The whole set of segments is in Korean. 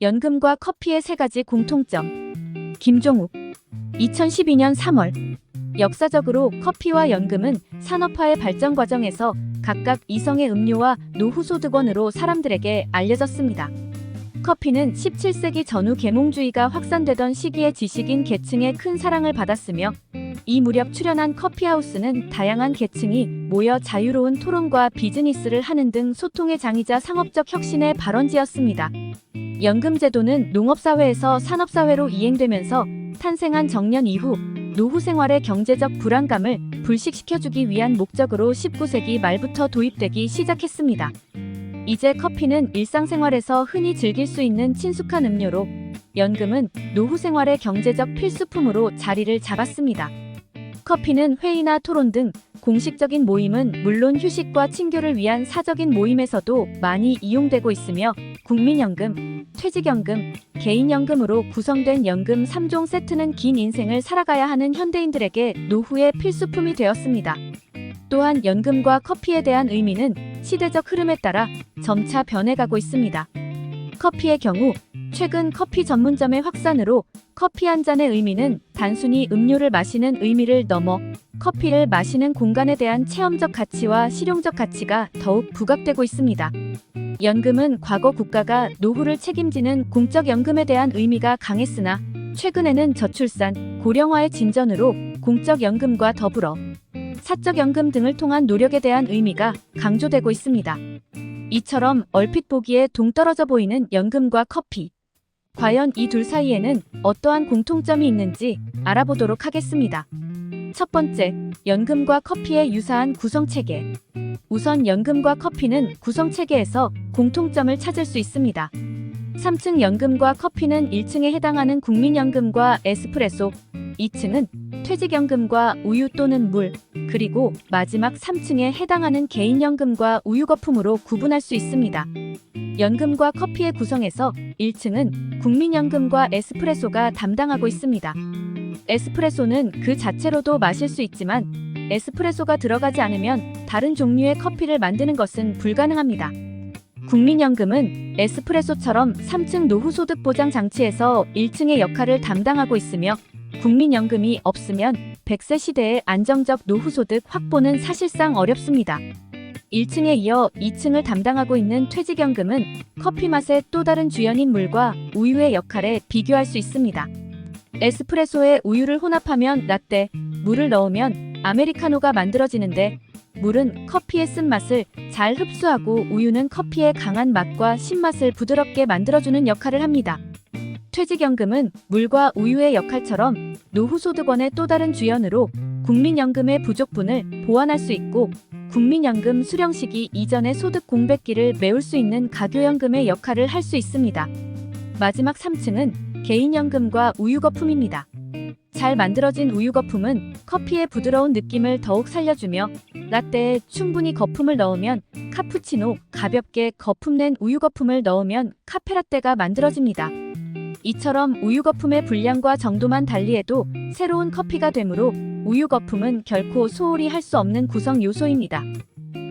연금과 커피의 세 가지 공통점. 김종욱. 2012년 3월. 역사적으로 커피와 연금은 산업화의 발전 과정에서 각각 이성의 음료와 노후소득원으로 사람들에게 알려졌습니다. 커피는 17세기 전후 계몽주의가 확산되던 시기에 지식인 계층의 큰 사랑을 받았으며 이 무렵 출현한 커피하우스는 다양한 계층이 모여 자유로운 토론과 비즈니스를 하는 등 소통의 장이자 상업적 혁신의 발원지였습니다. 연금제도는 농업사회에서 산업사회로 이행되면서 탄생한 정년 이후 노후 생활의 경제적 불안감을 불식시켜주기 위한 목적으로 19세기 말부터 도입되기 시작했습니다. 이제 커피는 일상생활에서 흔히 즐길 수 있는 친숙한 음료로, 연금은 노후 생활의 경제적 필수품으로 자리를 잡았습니다. 커피는 회의나 토론 등 공식적인 모임은 물론 휴식과 친교를 위한 사적인 모임에서도 많이 이용되고 있으며 국민연금, 퇴직연금, 개인연금으로 구성된 연금 3종 세트는 긴 인생을 살아가야 하는 현대인들에게 노후의 필수품이 되었습니다. 또한 연금과 커피에 대한 의미는 시대적 흐름에 따라 점차 변해가고 있습니다. 커피의 경우 최근 커피 전문점의 확산으로 커피 한 잔의 의미는 단순히 음료를 마시는 의미를 넘어 커피를 마시는 공간에 대한 체험적 가치와 실용적 가치가 더욱 부각되고 있습니다. 연금은 과거 국가가 노후를 책임지는 공적 연금에 대한 의미가 강했으나 최근에는 저출산, 고령화의 진전으로 공적 연금과 더불어 사적 연금 등을 통한 노력에 대한 의미가 강조되고 있습니다. 이처럼 얼핏 보기에 동떨어져 보이는 연금과 커피. 과연 이 둘 사이에는 어떠한 공통점이 있는지 알아보도록 하겠습니다. 첫 번째, 연금과 커피의 유사한 구성체계. 우선 연금과 커피는 구성체계에서 공통점을 찾을 수 있습니다. 3층 연금과 커피는 1층에 해당하는 국민연금과 에스프레소, 2층은 퇴직연금과 우유 또는 물, 그리고 마지막 3층에 해당하는 개인연금과 우유 거품으로 구분할 수 있습니다. 연금과 커피의 구성에서 1층은 국민연금과 에스프레소가 담당하고 있습니다. 에스프레소는 그 자체로도 마실 수 있지만 에스프레소가 들어가지 않으면 다른 종류의 커피를 만드는 것은 불가능합니다. 국민연금은 에스프레소처럼 3층 노후소득 보장 장치에서 1층의 역할을 담당하고 있으며 국민연금이 없으면 100세 시대의 안정적 노후소득 확보는 사실상 어렵습니다. 1층에 이어 2층을 담당하고 있는 퇴직연금은 커피 맛의 또 다른 주연인 물과 우유의 역할에 비교할 수 있습니다. 에스프레소에 우유를 혼합하면 라떼, 물을 넣으면 아메리카노가 만들어지는데 물은 커피의 쓴맛을 잘 흡수하고 우유는 커피의 강한 맛과 신맛을 부드럽게 만들어주는 역할을 합니다. 퇴직연금은 물과 우유의 역할처럼 노후소득원의 또 다른 주연으로 국민연금의 부족분을 보완할 수 있고 국민연금 수령 시기 이전의 소득 공백기를 메울 수 있는 가교연금의 역할을 할 수 있습니다. 마지막 3층은 개인연금과 우유 거품입니다. 잘 만들어진 우유 거품은 커피의 부드러운 느낌을 더욱 살려주며 라떼에 충분히 거품을 넣으면 카푸치노, 가볍게 거품 낸 우유 거품을 넣으면 카페라떼가 만들어집니다. 이처럼 우유 거품의 분량과 정도만 달리해도 새로운 커피가 되므로 우유 거품은 결코 소홀히 할 수 없는 구성 요소입니다.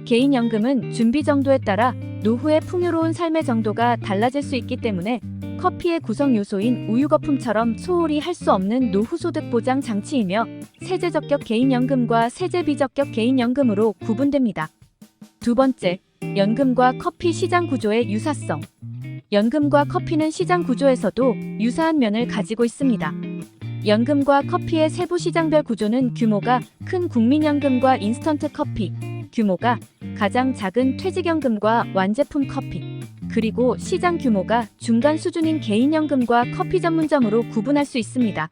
개인연금은 준비 정도에 따라 노후의 풍요로운 삶의 정도가 달라질 수 있기 때문에 커피의 구성 요소인 우유 거품처럼 소홀히 할 수 없는 노후소득 보장 장치이며 세제 적격 개인연금과 세제 비적격 개인연금으로 구분됩니다. 두 번째, 연금과 커피 시장 구조의 유사성. 연금과 커피는 시장 구조에서도 유사한 면을 가지고 있습니다. 연금과 커피의 세부 시장별 구조는 규모가 큰 국민연금과 인스턴트 커피, 규모가 가장 작은 퇴직연금과 완제품 커피, 그리고 시장 규모가 중간 수준인 개인연금과 커피 전문점으로 구분할 수 있습니다.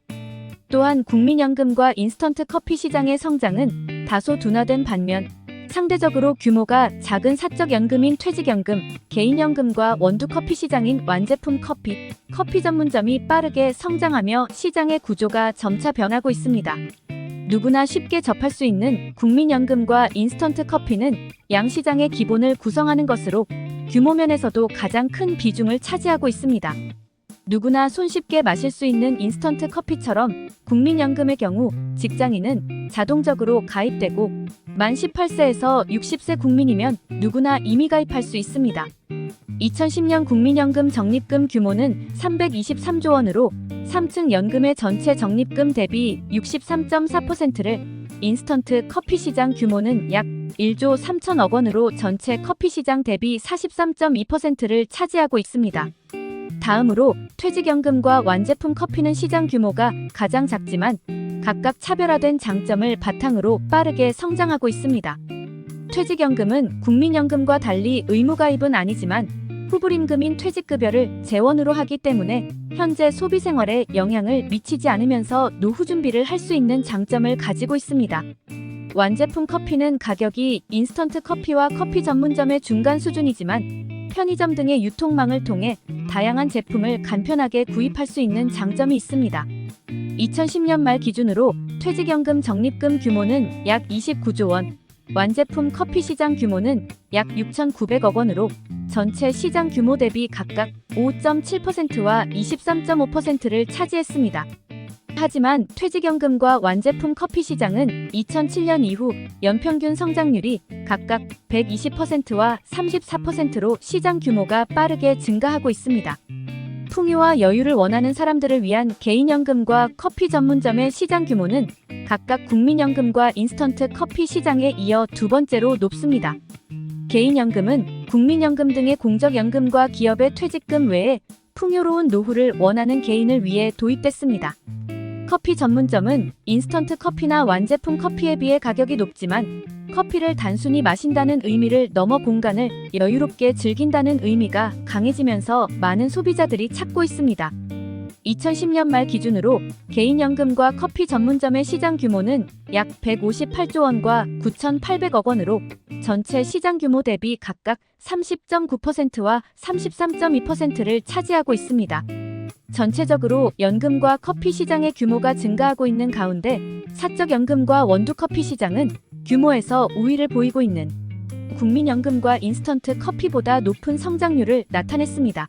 또한 국민연금과 인스턴트 커피 시장의 성장은 다소 둔화된 반면 상대적으로 규모가 작은 사적연금인 퇴직연금, 개인연금과 원두커피 시장인 완제품 커피, 커피 전문점이 빠르게 성장하며 시장의 구조가 점차 변하고 있습니다. 누구나 쉽게 접할 수 있는 국민연금과 인스턴트 커피는 양시장의 기본을 구성하는 것으로 규모 면에서도 가장 큰 비중을 차지하고 있습니다. 누구나 손쉽게 마실 수 있는 인스턴트 커피처럼 국민연금의 경우 직장인은 자동적으로 가입되고 만 18세에서 60세 국민이면 누구나 임의 가입할 수 있습니다. 2010년 국민연금 적립금 규모는 323조 원으로 3층 연금의 전체 적립금 대비 63.4%를, 인스턴트 커피 시장 규모는 약 1조 3천억 원으로 전체 커피 시장 대비 43.2%를 차지하고 있습니다. 다음으로 퇴직연금과 완제품 커피는 시장 규모가 가장 작지만 각각 차별화된 장점을 바탕으로 빠르게 성장하고 있습니다. 퇴직연금은 국민연금과 달리 의무가입은 아니지만 후불임금인 퇴직급여를 재원으로 하기 때문에 현재 소비생활에 영향을 미치지 않으면서 노후 준비를 할 수 있는 장점을 가지고 있습니다. 완제품 커피는 가격이 인스턴트 커피와 커피 전문점의 중간 수준이지만 편의점 등의 유통망을 통해 다양한 제품을 간편하게 구입할 수 있는 장점이 있습니다. 2010년 말 기준으로 퇴직연금 적립금 규모는 약 29조 원, 완제품 커피 시장 규모는 약 6,900억 원으로 전체 시장 규모 대비 각각 5.7%와 23.5%를 차지했습니다. 하지만 퇴직연금과 완제품 커피 시장은 2007년 이후 연평균 성장률이 각각 120%와 34%로 시장 규모가 빠르게 증가하고 있습니다. 풍요와 여유를 원하는 사람들을 위한 개인연금과 커피 전문점의 시장 규모는 각각 국민연금과 인스턴트 커피 시장에 이어 두 번째로 높습니다. 개인연금은 국민연금 등의 공적연금과 기업의 퇴직금 외에 풍요로운 노후를 원하는 개인을 위해 도입됐습니다. 커피 전문점은 인스턴트 커피나 완제품 커피에 비해 가격이 높지만 커피를 단순히 마신다는 의미를 넘어 공간을 여유롭게 즐긴다는 의미가 강해지면서 많은 소비자들이 찾고 있습니다. 2010년 말 기준으로 개인연금과 커피 전문점의 시장 규모는 약 158조 원과 9,800억 원으로 전체 시장 규모 대비 각각 30.9%와 33.2%를 차지하고 있습니다. 전체적으로 연금과 커피 시장의 규모가 증가하고 있는 가운데 사적 연금과 원두 커피 시장은 규모에서 우위를 보이고 있는 국민연금과 인스턴트 커피보다 높은 성장률을 나타냈습니다.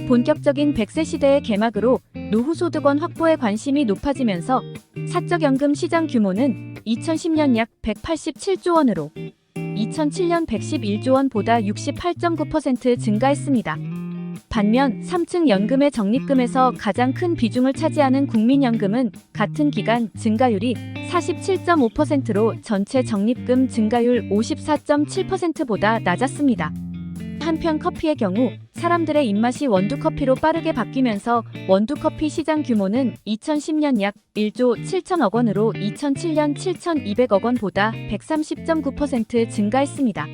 본격적인 100세 시대의 개막으로 노후소득원 확보에 관심이 높아지면서 사적연금 시장 규모는 2010년 약 187조 원으로 2007년 111조 원보다 68.9% 증가했습니다. 반면 3층 연금의 적립금에서 가장 큰 비중을 차지하는 국민연금은 같은 기간 증가율이 47.5%로 전체 적립금 증가율 54.7%보다 낮았습니다. 한편 커피의 경우 사람들의 입맛이 원두커피로 빠르게 바뀌면서 원두커피 시장 규모는 2010년 약 1조 7천억 원으로 2007년 7,200억 원보다 130.9% 증가했습니다.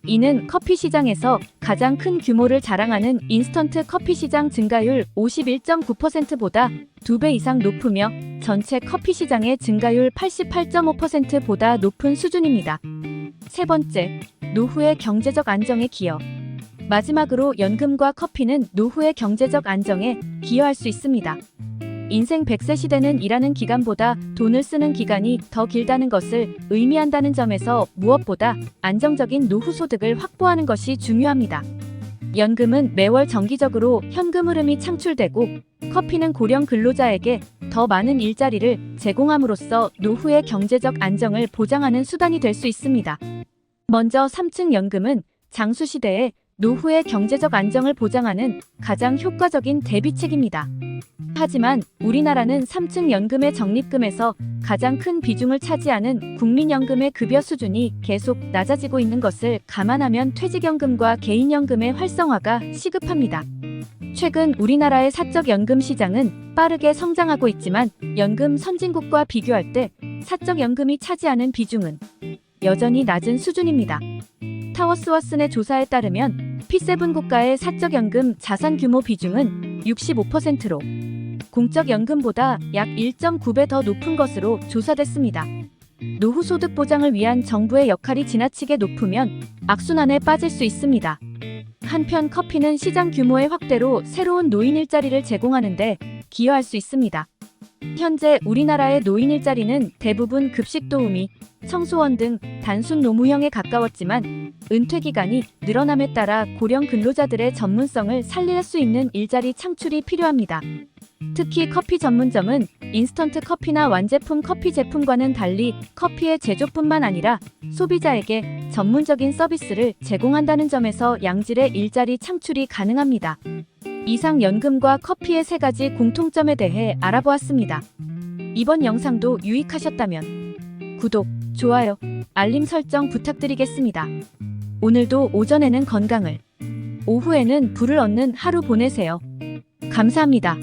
이는 커피 시장에서 가장 큰 규모를 자랑하는 인스턴트 커피 시장 증가율 51.9%보다 2배 이상 높으며 전체 커피 시장의 증가율 88.5%보다 높은 수준입니다. 세 번째, 노후의 경제적 안정에 기여. 마지막으로 연금과 커피는 노후의 경제적 안정에 기여할 수 있습니다. 인생 100세 시대는 일하는 기간보다 돈을 쓰는 기간이 더 길다는 것을 의미한다는 점에서 무엇보다 안정적인 노후 소득을 확보하는 것이 중요합니다. 연금은 매월 정기적으로 현금 흐름이 창출되고 커피는 고령 근로자에게 더 많은 일자리를 제공함으로써 노후의 경제적 안정을 보장하는 수단이 될 수 있습니다. 먼저 3층 연금은 장수 시대에 노후의 경제적 안정을 보장하는 가장 효과적인 대비책입니다. 하지만 우리나라는 3층 연금의 적립금에서 가장 큰 비중을 차지하는 국민연금의 급여 수준이 계속 낮아지고 있는 것을 감안하면 퇴직연금과 개인연금의 활성화가 시급합니다. 최근 우리나라의 사적연금 시장은 빠르게 성장하고 있지만 연금 선진국과 비교할 때 사적연금이 차지하는 비중은 여전히 낮은 수준입니다. 타워스와슨의 조사에 따르면 P7 국가의 사적연금 자산 규모 비중은 65%로 공적연금보다 약 1.9배 더 높은 것으로 조사됐습니다. 노후 소득 보장을 위한 정부의 역할이 지나치게 높으면 악순환에 빠질 수 있습니다. 한편 커피는 시장 규모의 확대로 새로운 노인 일자리를 제공하는 데 기여할 수 있습니다. 현재 우리나라의 노인 일자리는 대부분 급식 도우미, 청소원 등 단순 노무형에 가까웠지만 은퇴 기간이 늘어남에 따라 고령 근로자들의 전문성을 살릴 수 있는 일자리 창출이 필요합니다. 특히 커피 전문점은 인스턴트 커피나 완제품 커피 제품과는 달리 커피의 제조뿐만 아니라 소비자에게 전문적인 서비스를 제공한다는 점에서 양질의 일자리 창출이 가능합니다. 이상 연금과 커피의 3가지 공통점에 대해 알아보았습니다. 이번 영상도 유익하셨다면 구독, 좋아요, 알림 설정 부탁드리겠습니다. 오늘도 오전에는 건강을, 오후에는 부를 얻는 하루 보내세요. 감사합니다.